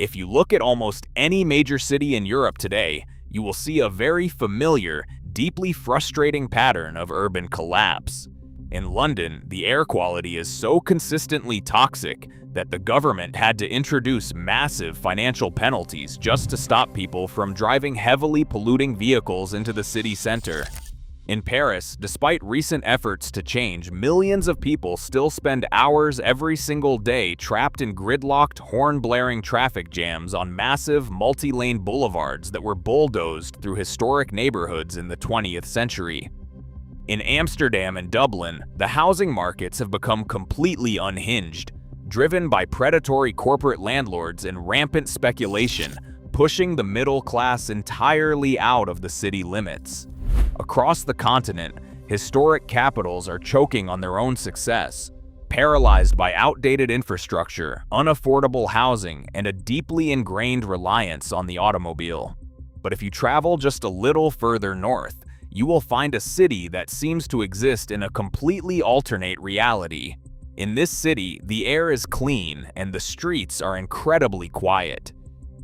If you look at almost any major city in Europe today, you will see a very familiar, deeply frustrating pattern of urban collapse. In London, the air quality is so consistently toxic that the government had to introduce massive financial penalties just to stop people from driving heavily polluting vehicles into the city center. In Paris, despite recent efforts to change, millions of people still spend hours every single day trapped in gridlocked, horn-blaring traffic jams on massive, multi-lane boulevards that were bulldozed through historic neighborhoods in the 20th century. In Amsterdam and Dublin, the housing markets have become completely unhinged, driven by predatory corporate landlords and rampant speculation, pushing the middle class entirely out of the city limits. Across the continent, historic capitals are choking on their own success, paralyzed by outdated infrastructure, unaffordable housing, and a deeply ingrained reliance on the automobile. But if you travel just a little further north, you will find a city that seems to exist in a completely alternate reality. In this city, the air is clean and the streets are incredibly quiet.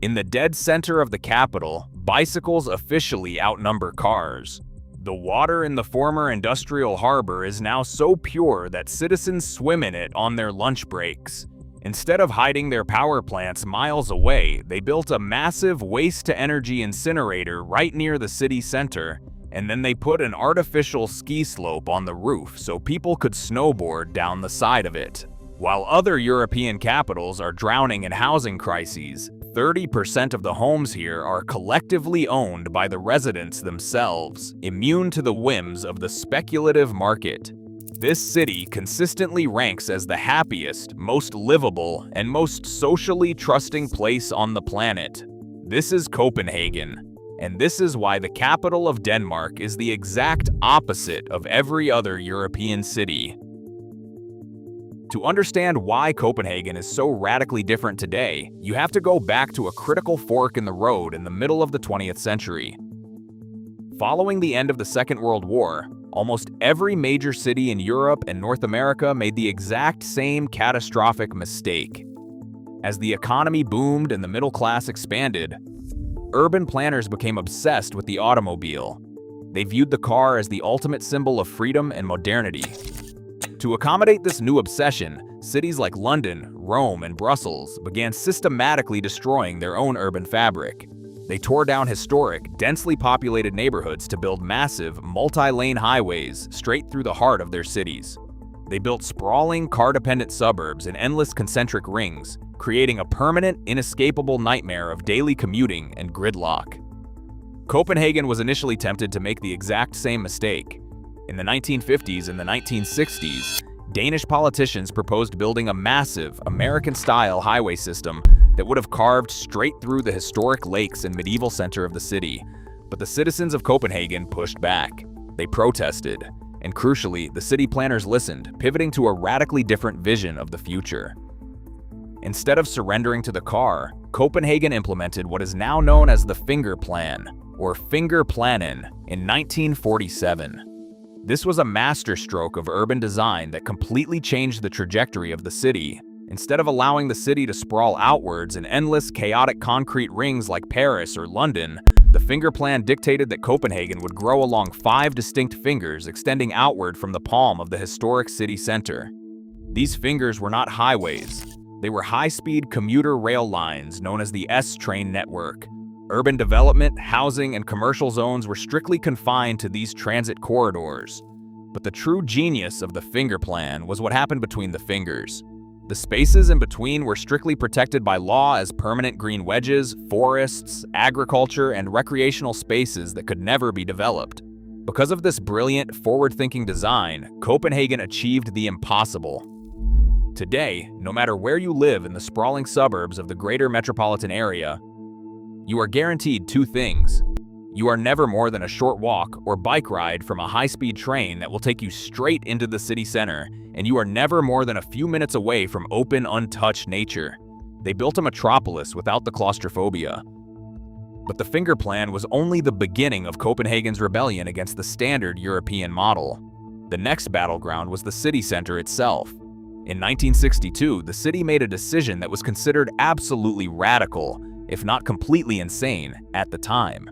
In the dead center of the capital, bicycles officially outnumber cars. The water in the former industrial harbor is now so pure that citizens swim in it on their lunch breaks. Instead of hiding their power plants miles away, they built a massive waste-to-energy incinerator right near the city center, and then they put an artificial ski slope on the roof so people could snowboard down the side of it. While other European capitals are drowning in housing crises, 30% of the homes here are collectively owned by the residents themselves, immune to the whims of the speculative market. This city consistently ranks as the happiest, most livable, and most socially trusting place on the planet. This is Copenhagen, and this is why the capital of Denmark is the exact opposite of every other European city. To understand why Copenhagen is so radically different today, you have to go back to a critical fork in the road in the middle of the 20th century. Following the end of the Second World War, almost every major city in Europe and North America made the exact same catastrophic mistake. As the economy boomed and the middle class expanded, urban planners became obsessed with the automobile. They viewed the car as the ultimate symbol of freedom and modernity. To accommodate this new obsession, cities like London, Rome, and Brussels began systematically destroying their own urban fabric. They tore down historic, densely populated neighborhoods to build massive, multi-lane highways straight through the heart of their cities. They built sprawling, car-dependent suburbs in endless concentric rings, creating a permanent, inescapable nightmare of daily commuting and gridlock. Copenhagen was initially tempted to make the exact same mistake. In the 1950s and the 1960s, Danish politicians proposed building a massive, American-style highway system that would have carved straight through the historic lakes and medieval center of the city. But the citizens of Copenhagen pushed back. They protested. And crucially, the city planners listened, pivoting to a radically different vision of the future. Instead of surrendering to the car, Copenhagen implemented what is now known as the Finger Plan, or Fingerplanen, in 1947. This was a masterstroke of urban design that completely changed the trajectory of the city. Instead of allowing the city to sprawl outwards in endless, chaotic concrete rings like Paris or London, the Finger Plan dictated that Copenhagen would grow along 5 distinct fingers extending outward from the palm of the historic city center. These fingers were not highways. They were high-speed commuter rail lines known as the S-train network. Urban development, housing, and commercial zones were strictly confined to these transit corridors. But the true genius of the Finger Plan was what happened between the fingers. The spaces in between were strictly protected by law as permanent green wedges, forests, agriculture, and recreational spaces that could never be developed. Because of this brilliant, forward-thinking design, Copenhagen achieved the impossible. Today, no matter where you live in the sprawling suburbs of the greater metropolitan area, you are guaranteed 2 things. You are never more than a short walk or bike ride from a high-speed train that will take you straight into the city center, and you are never more than a few minutes away from open, untouched nature. They built a metropolis without the claustrophobia. But the Finger Plan was only the beginning of Copenhagen's rebellion against the standard European model. The next battleground was the city center itself. In 1962, the city made a decision that was considered absolutely radical, if not completely insane, at the time.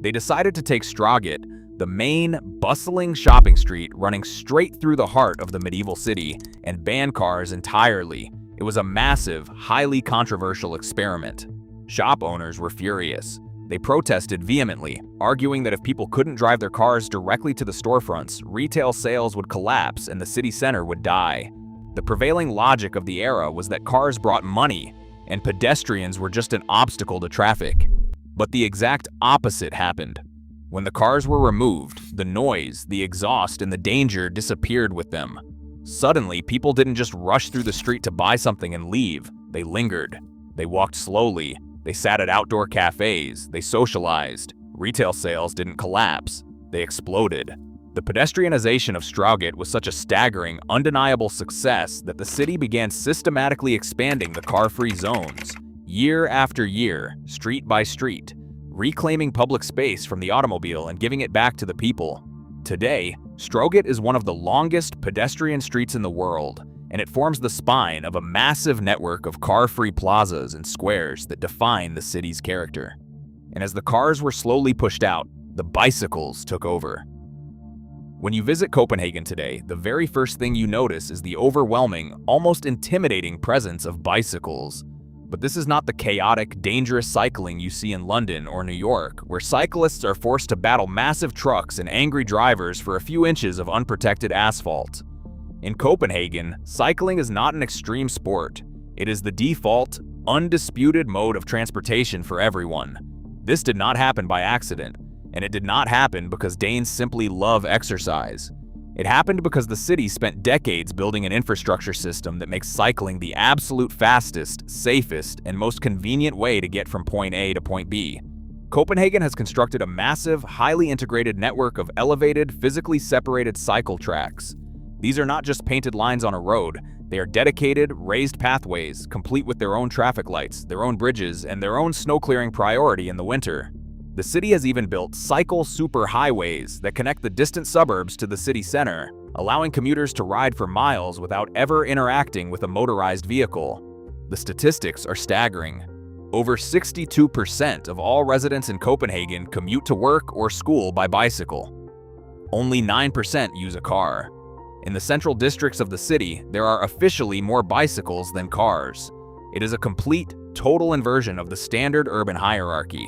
They decided to take Strøget, the main, bustling shopping street running straight through the heart of the medieval city, and ban cars entirely. It was a massive, highly controversial experiment. Shop owners were furious. They protested vehemently, arguing that if people couldn't drive their cars directly to the storefronts, retail sales would collapse and the city center would die. The prevailing logic of the era was that cars brought money, and pedestrians were just an obstacle to traffic. But the exact opposite happened. When the cars were removed, the noise, the exhaust, and the danger disappeared with them. Suddenly, people didn't just rush through the street to buy something and leave. They lingered. They walked slowly. They sat at outdoor cafes. They socialized. Retail sales didn't collapse. They exploded. The pedestrianization of Strøget was such a staggering, undeniable success that the city began systematically expanding the car-free zones, year after year, street by street, reclaiming public space from the automobile and giving it back to the people. Today, Strøget is one of the longest pedestrian streets in the world, and it forms the spine of a massive network of car-free plazas and squares that define the city's character. And as the cars were slowly pushed out, the bicycles took over. When you visit Copenhagen today, the very first thing you notice is the overwhelming, almost intimidating presence of bicycles. But this is not the chaotic, dangerous cycling you see in London or New York, where cyclists are forced to battle massive trucks and angry drivers for a few inches of unprotected asphalt. In Copenhagen, cycling is not an extreme sport. It is the default, undisputed mode of transportation for everyone. This did not happen by accident. And it did not happen because Danes simply love exercise. It happened because the city spent decades building an infrastructure system that makes cycling the absolute fastest, safest, and most convenient way to get from point A to point B. Copenhagen has constructed a massive, highly integrated network of elevated, physically separated cycle tracks. These are not just painted lines on a road. They are dedicated, raised pathways, complete with their own traffic lights, their own bridges, and their own snow-clearing priority in the winter. The city has even built cycle superhighways that connect the distant suburbs to the city center, allowing commuters to ride for miles without ever interacting with a motorized vehicle. The statistics are staggering. Over 62% of all residents in Copenhagen commute to work or school by bicycle. Only 9% use a car. In the central districts of the city, there are officially more bicycles than cars. It is a complete, total inversion of the standard urban hierarchy.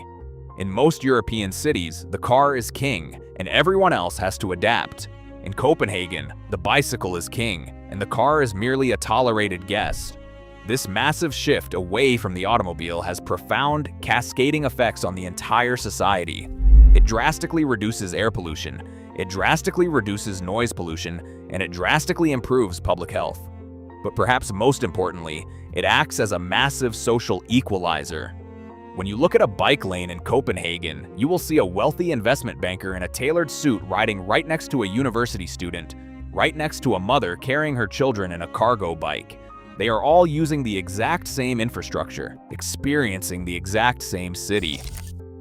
In most European cities, the car is king, and everyone else has to adapt. In Copenhagen, the bicycle is king, and the car is merely a tolerated guest. This massive shift away from the automobile has profound, cascading effects on the entire society. It drastically reduces air pollution, it drastically reduces noise pollution, and it drastically improves public health. But perhaps most importantly, it acts as a massive social equalizer. When you look at a bike lane in Copenhagen, you will see a wealthy investment banker in a tailored suit riding right next to a university student, right next to a mother carrying her children in a cargo bike. They are all using the exact same infrastructure, experiencing the exact same city.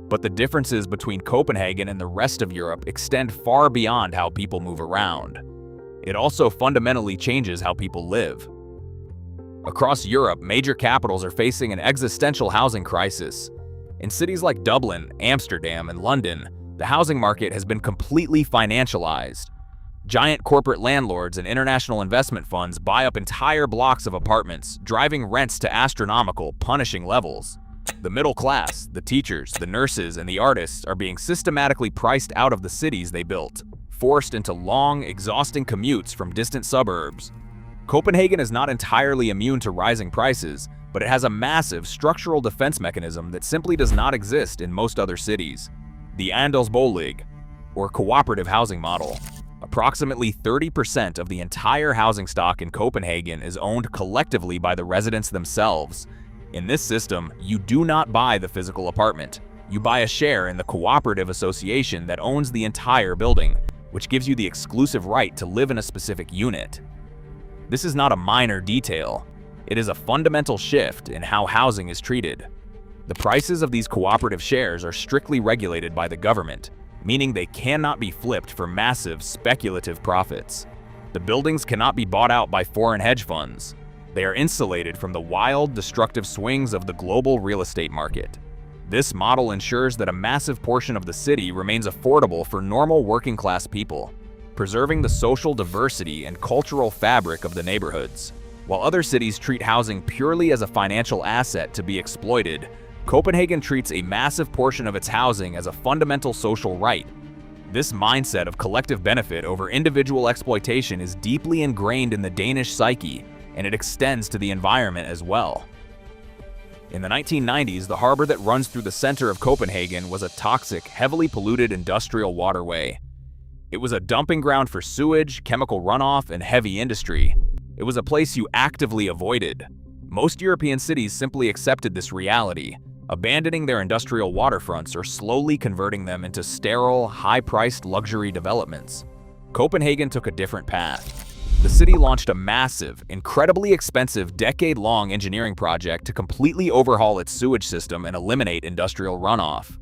But the differences between Copenhagen and the rest of Europe extend far beyond how people move around. It also fundamentally changes how people live. Across Europe, major capitals are facing an existential housing crisis. In cities like Dublin, Amsterdam, and London, the housing market has been completely financialized. Giant corporate landlords and international investment funds buy up entire blocks of apartments, driving rents to astronomical, punishing levels. The middle class, the teachers, the nurses, and the artists are being systematically priced out of the cities they built, forced into long, exhausting commutes from distant suburbs. Copenhagen is not entirely immune to rising prices, but it has a massive structural defense mechanism that simply does not exist in most other cities. The andelsbolig, or cooperative housing model. Approximately 30% of the entire housing stock in Copenhagen is owned collectively by the residents themselves. In this system, you do not buy the physical apartment. You buy a share in the cooperative association that owns the entire building, which gives you the exclusive right to live in a specific unit. This is not a minor detail. It is a fundamental shift in how housing is treated. The prices of these cooperative shares are strictly regulated by the government, meaning they cannot be flipped for massive speculative profits. The buildings cannot be bought out by foreign hedge funds. They are insulated from the wild, destructive swings of the global real estate market. This model ensures that a massive portion of the city remains affordable for normal working-class people, preserving the social diversity and cultural fabric of the neighborhoods. While other cities treat housing purely as a financial asset to be exploited, Copenhagen treats a massive portion of its housing as a fundamental social right. This mindset of collective benefit over individual exploitation is deeply ingrained in the Danish psyche, and it extends to the environment as well. In the 1990s, the harbor that runs through the center of Copenhagen was a toxic, heavily polluted industrial waterway. It was a dumping ground for sewage, chemical runoff, and heavy industry. It was a place you actively avoided. Most European cities simply accepted this reality, abandoning their industrial waterfronts or slowly converting them into sterile, high-priced luxury developments. Copenhagen took a different path. The city launched a massive, incredibly expensive, decade-long engineering project to completely overhaul its sewage system and eliminate industrial runoff.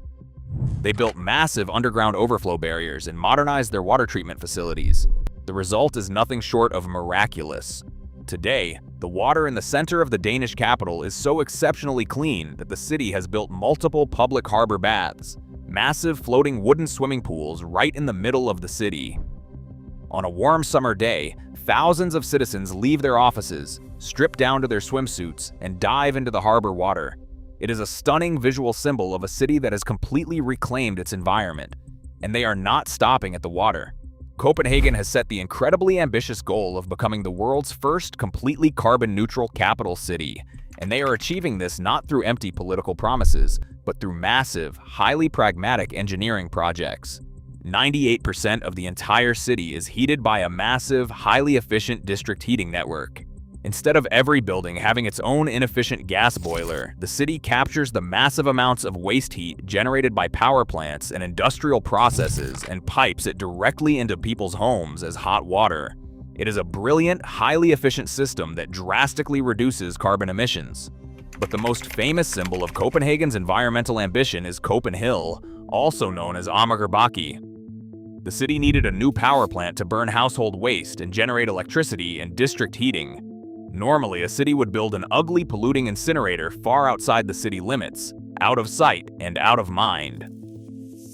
They built massive underground overflow barriers and modernized their water treatment facilities. The result is nothing short of miraculous. Today, the water in the center of the Danish capital is so exceptionally clean that the city has built multiple public harbor baths, massive floating wooden swimming pools right in the middle of the city. On a warm summer day, thousands of citizens leave their offices, strip down to their swimsuits, and dive into the harbor water. It is a stunning visual symbol of a city that has completely reclaimed its environment, and they are not stopping at the water. Copenhagen has set the incredibly ambitious goal of becoming the world's first completely carbon-neutral capital city, and they are achieving this not through empty political promises, but through massive, highly pragmatic engineering projects. 98% of the entire city is heated by a massive, highly efficient district heating network. Instead of every building having its own inefficient gas boiler, the city captures the massive amounts of waste heat generated by power plants and industrial processes and pipes it directly into people's homes as hot water. It is a brilliant, highly efficient system that drastically reduces carbon emissions. But the most famous symbol of Copenhagen's environmental ambition is Copenhill, also known as Amagerbaki. The city needed a new power plant to burn household waste and generate electricity and district heating. Normally, a city would build an ugly, polluting incinerator far outside the city limits, out of sight and out of mind.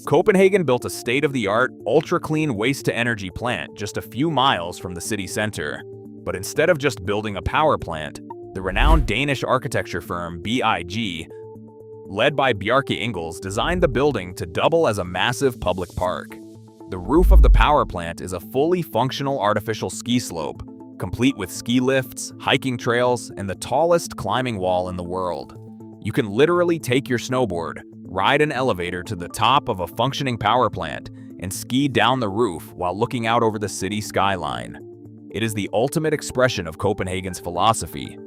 Copenhagen built a state-of-the-art, ultra-clean waste-to-energy plant just a few miles from the city center. But instead of just building a power plant, the renowned Danish architecture firm BIG, led by Bjarke Ingels, designed the building to double as a massive public park. The roof of the power plant is a fully functional artificial ski slope, complete with ski lifts, hiking trails, and the tallest climbing wall in the world. You can literally take your snowboard, ride an elevator to the top of a functioning power plant, and ski down the roof while looking out over the city skyline. It is the ultimate expression of Copenhagen's philosophy.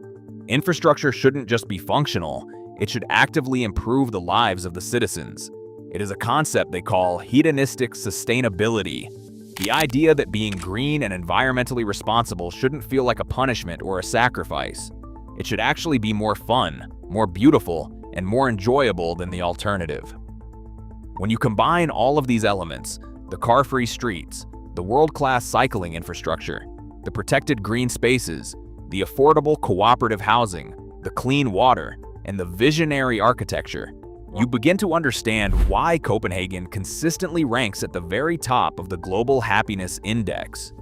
Infrastructure shouldn't just be functional, it should actively improve the lives of the citizens. It is a concept they call hedonistic sustainability. The idea that being green and environmentally responsible shouldn't feel like a punishment or a sacrifice. It should actually be more fun, more beautiful, and more enjoyable than the alternative. When you combine all of these elements, the car-free streets, the world-class cycling infrastructure, the protected green spaces, the affordable cooperative housing, the clean water, and the visionary architecture, you begin to understand why Copenhagen consistently ranks at the very top of the Global Happiness Index.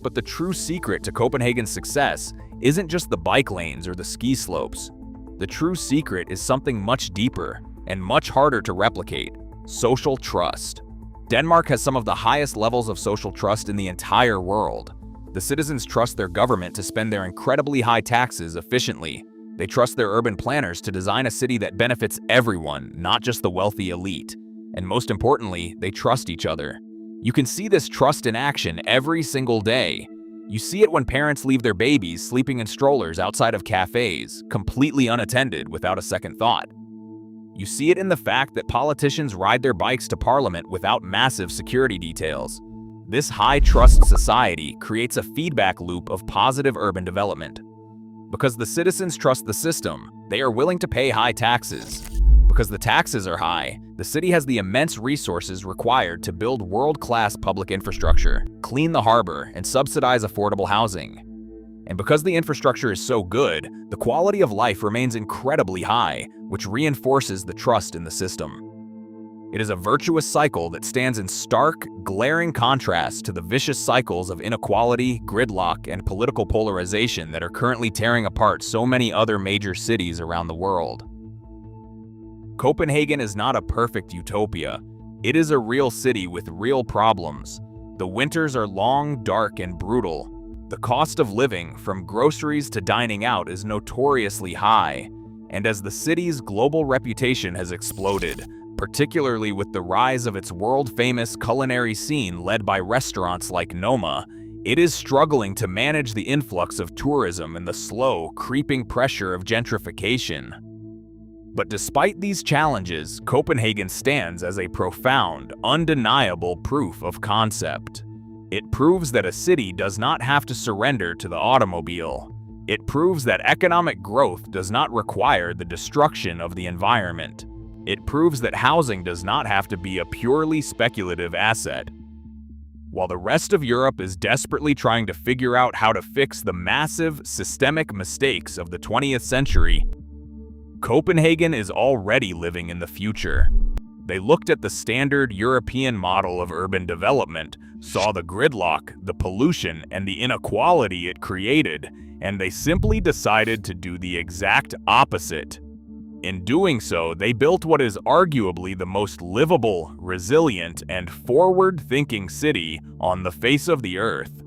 But the true secret to Copenhagen's success isn't just the bike lanes or the ski slopes. The true secret is something much deeper and much harder to replicate: social trust. Denmark has some of the highest levels of social trust in the entire world. The citizens trust their government to spend their incredibly high taxes efficiently. They trust their urban planners to design a city that benefits everyone, not just the wealthy elite. And most importantly, they trust each other. You can see this trust in action every single day. You see it when parents leave their babies sleeping in strollers outside of cafes, completely unattended without a second thought. You see it in the fact that politicians ride their bikes to parliament without massive security details. This high-trust society creates a feedback loop of positive urban development. Because the citizens trust the system, they are willing to pay high taxes. Because the taxes are high, The city has the immense resources required to build world-class public infrastructure, clean the harbor, and subsidize affordable housing. And because the infrastructure is so good, the quality of life remains incredibly high, which reinforces the trust in the system. It is a virtuous cycle that stands in stark, glaring contrast to the vicious cycles of inequality, gridlock, and political polarization that are currently tearing apart so many other major cities around the world. Copenhagen is not a perfect utopia. It is a real city with real problems. The winters are long, dark, and brutal. The cost of living, from groceries to dining out, is notoriously high. And as the city's global reputation has exploded, particularly with the rise of its world-famous culinary scene led by restaurants like Noma, it is struggling to manage the influx of tourism and the slow, creeping pressure of gentrification. But despite these challenges, Copenhagen stands as a profound, undeniable proof of concept. It proves that a city does not have to surrender to the automobile. It proves that economic growth does not require the destruction of the environment. It proves that housing does not have to be a purely speculative asset. While the rest of Europe is desperately trying to figure out how to fix the massive, systemic mistakes of the 20th century, Copenhagen is already living in the future. They looked at the standard European model of urban development, saw the gridlock, the pollution, and the inequality it created, and they simply decided to do the exact opposite. In doing so, they built what is arguably the most livable, resilient, and forward-thinking city on the face of the earth.